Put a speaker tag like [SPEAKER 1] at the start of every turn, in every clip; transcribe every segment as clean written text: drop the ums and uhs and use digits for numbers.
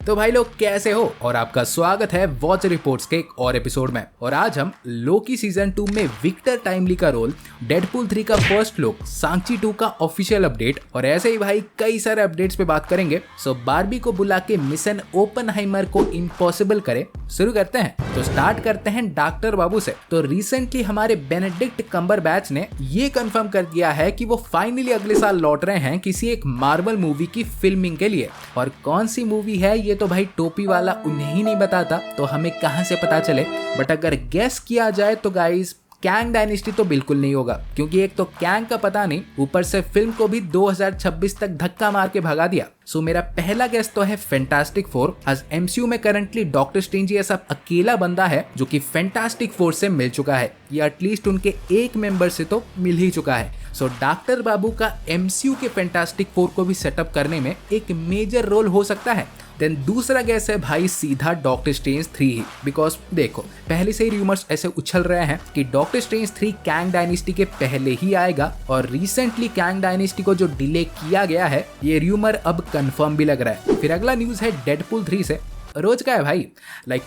[SPEAKER 1] तो भाई लोग कैसे हो और आपका स्वागत है वॉच रिपोर्ट्स के एक और एपिसोड में। और आज हम लोकी सीजन 2 में विक्टर टाइमली का रोल, डेडपूल 3 का फर्स्ट लुक, सांची 2 का ऑफिशियल अपडेट और ऐसे ही भाई कई सारे अपडेट्स पे बात करेंगे। सो बारबी को बुला के मिशन ओपनहाइमर को इम्पॉसिबल करे। शुरू करते हैं। तो स्टार्ट करते हैं डॉक्टर बाबू से। तो रिसेंटली हमारे बेनेडिक्ट कम्बरबैच ने ये कंफर्म कर दिया है कि वो फाइनली अगले साल लौट रहे हैं किसी एक मार्वल मूवी की फिल्मिंग के लिए। और कौन सी मूवी है ये तो भाई टोपी वाला उन्हें ही नहीं बताता, तो हमें कहां से पता चले। बट अगर गेस किया जाए तो गाइस कैंग डायनेस्टी तो बिल्कुल नहीं होगा, क्योंकि एक तो कैंग का पता नहीं, ऊपर से फिल्म को भी 2026 तक धक्का मार के भगा दिया। सो मेरा पहला गेस तो है फैंटास्टिक फोर। आज एमसीयू में करंटली डॉक्टर स्ट्रेंज ऐसा अकेला बंदा है जो कि फैंटास्टिक फोर से मिल चुका है, या एटलीस्ट उनके एक मेंबर से तो मिल ही चुका है। सो डॉक्टर बाबू का एमसीयू के फैंटास्टिक फोर को भी सेटअप करने में एक मेजर रोल हो सकता है। देन दूसरा गैस है भाई सीधा डॉक्टर स्ट्रेंज 3 ही, बिकॉज देखो पहले से ही रूमर्स ऐसे उछल रहे हैं कि डॉक्टर स्ट्रेंज 3 कैंग डायनेस्टी के पहले ही आएगा। और रिसेंटली कैंग डायनेस्टी को जो डिले किया गया है ये रूमर अब कंफर्म भी लग रहा है। फिर अगला न्यूज है डेडपूल 3 से। रोज का है भाई,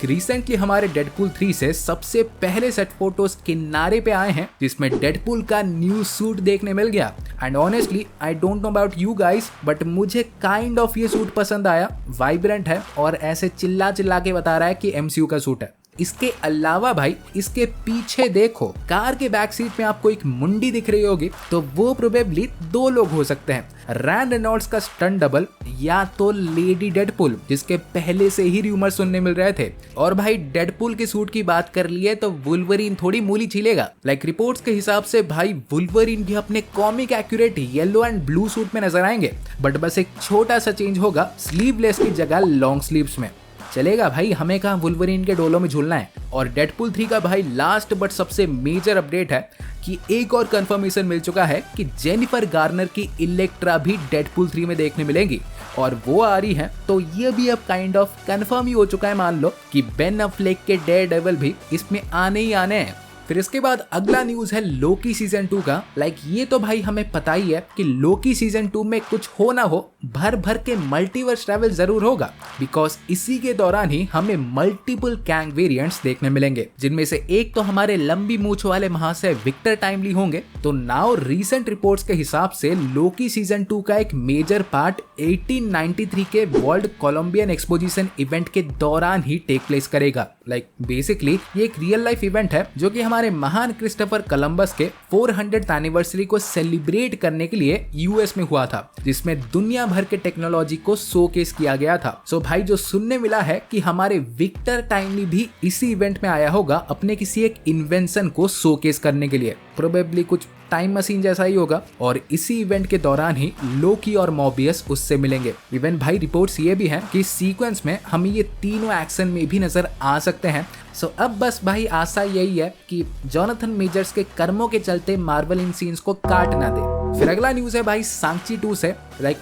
[SPEAKER 1] रिसेंटली हमारे डेडपूल 3 से सबसे पहले सेट फोटोज किनारे पे आए हैं, जिसमें डेडपूल का न्यू सूट देखने मिल गया। And honestly I don't know about you guys, but मुझे काइंड ऑफ ये सूट पसंद आया। वाइब्रेंट है और ऐसे चिल्ला चिल्ला के बता रहा है कि एमसीयू का सूट है। इसके अलावा भाई इसके पीछे देखो, कार के बैक सीट में आपको एक मुंडी दिख रही होगी, तो वो प्रोबेबली दो लोग हो सकते हैं, रैन रेनॉल्ड्स का स्टंट डबल या तो लेडी डेडपूल, जिसके पहले से ही रूमर सुनने मिल रहे थे। और भाई डेडपूल के सूट की बात कर लिए तो वुल्वरीन थोड़ी मूली छिलेगा। रिपोर्ट्स के हिसाब से भाई वुल्वरीन भी अपने comic accurate yellow and blue suit में नजर आएंगे, बट बस एक छोटा सा चेंज होगा, स्लीवलेस की जगह लॉन्ग स्लीव्स में। चलेगा भाई, हमें कहाँ वुल्वरीन के डोलों में झूलना है। और डेडपूल 3 का भाई लास्ट बट सबसे मेजर अपडेट है कि एक और कंफर्मेशन मिल चुका है कि जेनिफर गार्नर की इलेक्ट्रा भी डेडपूल 3 में देखने मिलेंगी, और वो आ रही है। तो ये भी अब काइंड ऑफ कंफर्म ही हो चुका है, मान लो कि बेन अफ्लेक के डेयरडेविल भी इसमें आने ही आने हैं। फिर इसके बाद अगला न्यूज है लोकी सीजन 2 का। ये तो भाई हमें पता ही है कि लोकी सीजन 2 में कुछ हो ना हो, भर भर के मल्टीवर्स ट्रैवल जरूर होगा, बिकॉज इसी के दौरान ही हमें मल्टीपल कैंग वेरिएंट्स देखने मिलेंगे, जिनमें से एक तो हमारे लंबी मूछ वाले महाशय विक्टर टाइमली होंगे। तो नाउ रीसेंट रिपोर्ट्स के हिसाब से लोकी सीजन 2 का एक मेजर पार्ट 1893 के वर्ल्ड कोलंबियन एक्सपोजिशन इवेंट के दौरान ही टेक प्लेस करेगा। बेसिकली ये एक रियल लाइफ इवेंट है जो कि हमारे महान क्रिस्टोफर कोलंबस के 400th एनिवर्सरी को सेलिब्रेट करने के लिए यूएस में हुआ था, जिसमें दुनिया भर के टेक्नोलॉजी को शोकेस किया गया था। सो भाई जो सुनने मिला है कि हमारे विक्टर टाइमली भी इसी इवेंट में आया होगा अपने किसी एक इन्वेंशन को शोकेस करने के लिए। प्रोबेबली कुछ टाइम मशीन जैसा ही होगा, और इसी इवेंट के दौरान ही लोकी और मोबियस उससे मिलेंगे। इवन भाई रिपोर्ट्स ये भी हैं कि सीक्वेंस में हमें ये तीनों एक्शन में भी नजर आ सकते हैं। सो अब बस भाई आशा यही है कि जोनाथन मेजर्स के कर्मों के चलते मार्वल इन सीन्स को काट ना दे। फिर अगला न्यूज है भाई सांची 2 से।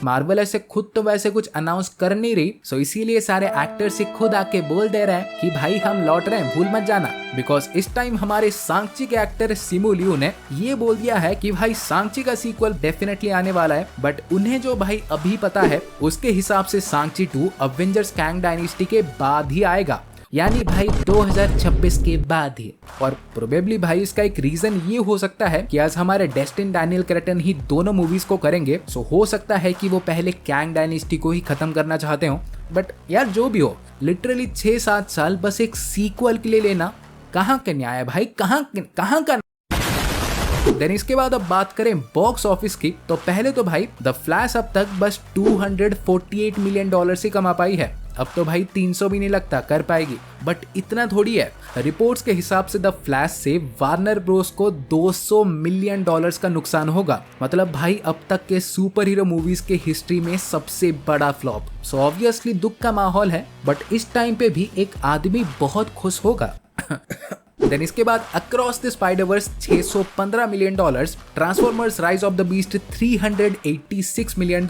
[SPEAKER 1] मार्वल ऐसे खुद तो वैसे कुछ अनाउंस कर नहीं रही, सो इसीलिए सारे एक्टर्स से खुद आके बोल दे रहे हैं कि भाई हम लौट रहे हैं, भूल मत जाना। बिकॉज इस टाइम हमारे सांची के एक्टर सिमू लियू ने ये बोल दिया है कि भाई सांची का सीक्वल डेफिनेटली आने वाला है, बट उन्हें जो भाई अभी पता है उसके हिसाब से सांची 2 अवेंजर्स कैंग डायनेस्टी के बाद ही आएगा, यानी भाई 2026 के बाद ही। और प्रोबेबली भाई इसका एक रीजन ये हो सकता है कि आज हमारे डेस्टिन डैनियल क्रेटन ही दोनों मूवीज को करेंगे। सो हो सकता है कि वो पहले कैंग डायनेस्टी को ही खत्म करना चाहते हो, बट यार जो भी हो, लिटरली 6-7 साल बस एक सीक्वल के लिए लेना कहाँ का न्याय है भाई, कहाँ का। देन इसके बाद अब बात करें बॉक्स ऑफिस की, तो पहले तो भाई द फ्लैश अब तक बस $248 मिलियन से कमा पाई है। अब तो भाई 300 भी नहीं लगता कर पाएगी, बट इतना थोड़ी है। रिपोर्ट्स के हिसाब से द फ्लैश से वार्नर ब्रोस को $200 मिलियन का नुकसान होगा। मतलब भाई अब तक के सुपर हीरो मूवीज के हिस्ट्री में सबसे बड़ा फ्लॉप। सो ऑब्वियसली दुख का माहौल है, बट इस टाइम पे भी एक आदमी बहुत खुश होगा। देन इसके बाद Across the Spiderverse $615 million, Transformers Rise of the Beast $386 million,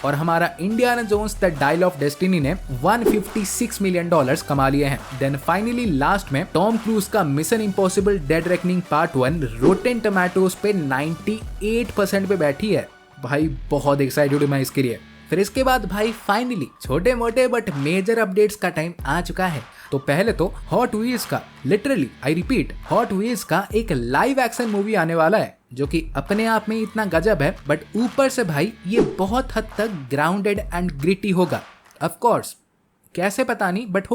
[SPEAKER 1] और हमारा Indiana Jones the Dial of Destiny ने $156 मिलियन कमा लिए हैं। देन फाइनली लास्ट में टॉम क्रूज का Mission Impossible Dead Reckoning Part 1 Rotten Tomatoes पे 98% पे बैठी है। भाई बहुत एक्साइटेड हूं मैं इसके लिए। फिर इसके बाद भाई फाइनली छोटे मोटे बट मेजर अपडेट्स का टाइम आ चुका है। तो पहले तो हॉट व्हील्स का, literally I repeat, hot wheels का एक लाइव एक्शन मूवी आने वाला है जो कि अपने आप में इतना गजब है, बट ऊपर से भाई ये बहुत हद तक ग्राउंडेड एंड ग्रिटी होगा। ऑफ कोर्स कैसे पता नहीं, बट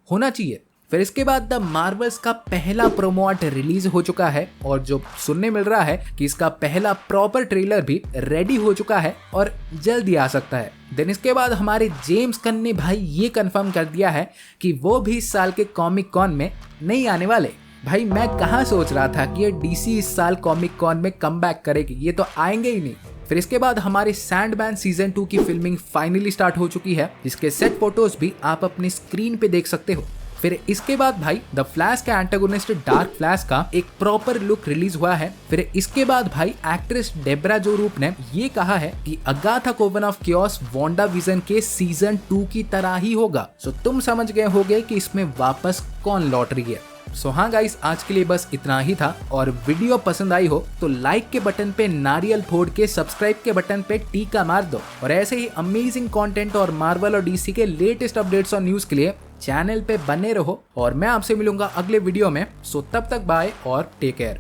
[SPEAKER 1] होना चाहिए। फिर इसके बाद द मार्वल्स का पहला प्रोमो आर्ट रिलीज हो चुका है और जो सुनने मिल रहा है कि इसका पहला प्रॉपर ट्रेलर भी रेडी हो चुका है और जल्द ही आ सकता है। देन इसके बाद हमारे जेम्स गन ने भाई ये कंफर्म कर दिया है कि वो भी इस साल के कॉमिक कॉन में नहीं आने वाले। भाई मैं कहाँ सोच रहा था कि ये डीसी इस साल कॉमिक कॉन में कमबैक करेगी, ये तो आएंगे ही नहीं। फिर इसके बाद हमारे सैंडमैन सीजन 2 की फिल्मिंग फाइनली स्टार्ट हो चुकी है, जिसके सेट फोटोज भी आप अपनी स्क्रीन पे देख सकते हो। फिर इसके बाद भाई द फ्लैश के एंटागोनिस्ट डार्क फ्लैश का एक प्रॉपर लुक रिलीज हुआ है। फिर इसके बाद भाई एक्ट्रेस डेब्रा जो रूप ने ये कहा है कि अगाथा कोवन ऑफ कियोस वांडा विजन के सीजन 2 की तरह ही होगा। सो तुम समझ गए होगे कि इसमें वापस कौन लौट रही है। सो हाँ गाइस, आज के लिए बस इतना ही था, और वीडियो पसंद आई हो तो लाइक के बटन पे नारियल फोड़ के सब्सक्राइब के बटन पे टीका मार दो, और ऐसे ही अमेजिंग कंटेंट और मार्वल और डीसी के लेटेस्ट अपडेट्स और न्यूज के लिए चैनल पे बने रहो। और मैं आपसे मिलूंगा अगले वीडियो में। सो तब तक बाय और टेक केयर।